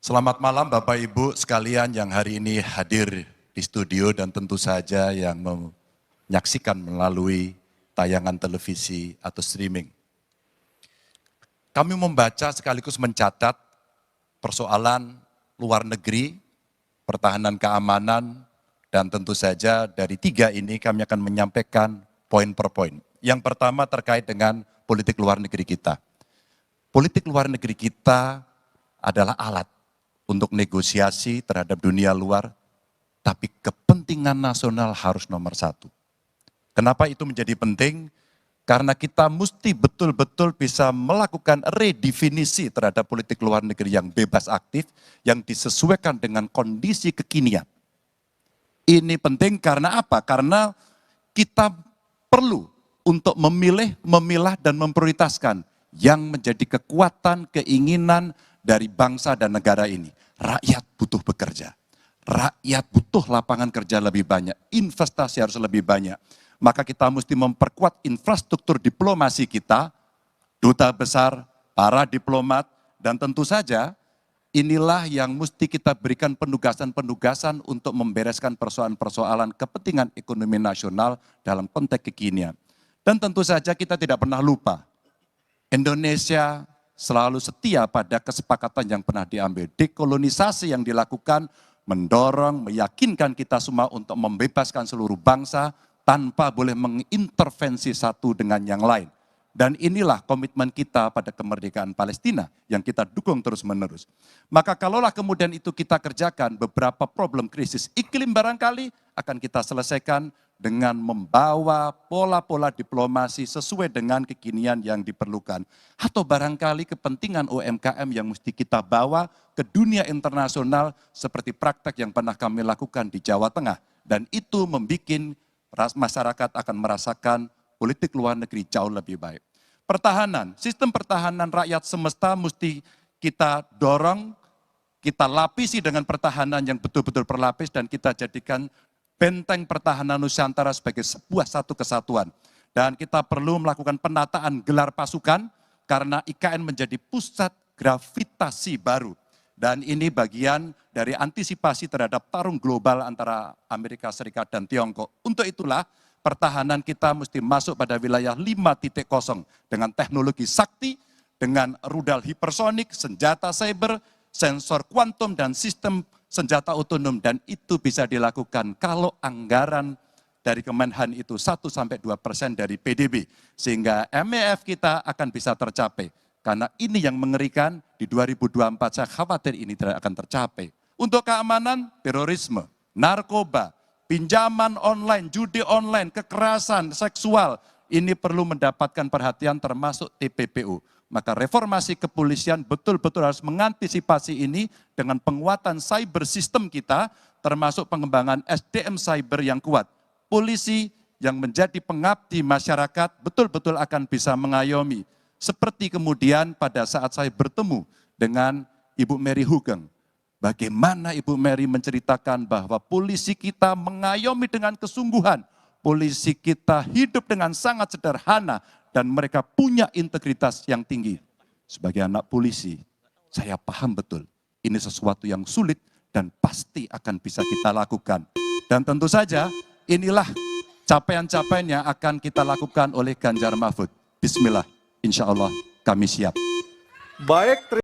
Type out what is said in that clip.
Selamat malam Bapak Ibu sekalian yang hari ini hadir di studio dan tentu saja yang menyaksikan melalui tayangan televisi atau streaming. Kami membaca sekaligus mencatat persoalan luar negeri, pertahanan keamanan, dan tentu saja dari tiga ini kami akan menyampaikan poin per poin. Yang pertama terkait dengan politik luar negeri kita. Politik luar negeri kita adalah alat untuk negosiasi terhadap dunia luar, tapi kepentingan nasional harus nomor satu. Kenapa itu menjadi penting? Karena kita mesti betul-betul bisa melakukan redefinisi terhadap politik luar negeri yang bebas aktif, yang disesuaikan dengan kondisi kekinian. Ini penting karena apa? Karena kita perlu untuk memilih, memilah, dan memprioritaskan yang menjadi kekuatan, keinginan dari bangsa dan negara ini. Rakyat butuh bekerja, rakyat butuh lapangan kerja lebih banyak, investasi harus lebih banyak. Maka kita mesti memperkuat infrastruktur diplomasi kita, duta besar, para diplomat, dan tentu saja inilah yang mesti kita berikan penugasan-penugasan untuk membereskan persoalan-persoalan kepentingan ekonomi nasional dalam konteks kekinian. Dan tentu saja kita tidak pernah lupa, Indonesia selalu setia pada kesepakatan yang pernah diambil. Dekolonisasi yang dilakukan mendorong, meyakinkan kita semua untuk membebaskan seluruh bangsa tanpa boleh mengintervensi satu dengan yang lain. Dan inilah komitmen kita pada kemerdekaan Palestina yang kita dukung terus-menerus. Maka kalaulah kemudian itu kita kerjakan, beberapa problem krisis iklim barangkali akan kita selesaikan dengan membawa pola-pola diplomasi sesuai dengan kekinian yang diperlukan. Atau barangkali kepentingan UMKM yang mesti kita bawa ke dunia internasional seperti praktek yang pernah kami lakukan di Jawa Tengah. Dan itu membuat masyarakat akan merasakan politik luar negeri jauh lebih baik. Pertahanan, sistem pertahanan rakyat semesta mesti kita dorong, kita lapisi dengan pertahanan yang betul-betul berlapis dan kita jadikan benteng pertahanan Nusantara sebagai sebuah satu kesatuan. Dan kita perlu melakukan penataan gelar pasukan karena IKN menjadi pusat gravitasi baru. Dan ini bagian dari antisipasi terhadap tarung global antara Amerika Serikat dan Tiongkok. Untuk itulah pertahanan kita mesti masuk pada wilayah 5.0 dengan teknologi sakti, dengan rudal hipersonik, senjata cyber, sensor kuantum, dan sistem senjata otonom, dan itu bisa dilakukan kalau anggaran dari Kemenhan itu 1-2% dari PDB, sehingga MEF kita akan bisa tercapai. Karena ini yang mengerikan, di 2024 saya khawatir ini tidak akan tercapai. Untuk keamanan, terorisme, narkoba, pinjaman online, judi online, kekerasan seksual, ini perlu mendapatkan perhatian termasuk TPPU. Maka reformasi kepolisian betul-betul harus mengantisipasi ini dengan penguatan cyber system kita, termasuk pengembangan SDM cyber yang kuat. Polisi yang menjadi pengabdi masyarakat betul-betul akan bisa mengayomi. Seperti kemudian pada saat saya bertemu dengan Ibu Mary Hugeng. Bagaimana Ibu Mary menceritakan bahwa polisi kita mengayomi dengan kesungguhan. Polisi kita hidup dengan sangat sederhana dan mereka punya integritas yang tinggi. Sebagai anak polisi, saya paham betul ini sesuatu yang sulit dan pasti akan bisa kita lakukan. Dan tentu saja inilah capaian-capaian yang akan kita lakukan oleh Ganjar Mahfud. Bismillah, insya Allah kami siap. Baik.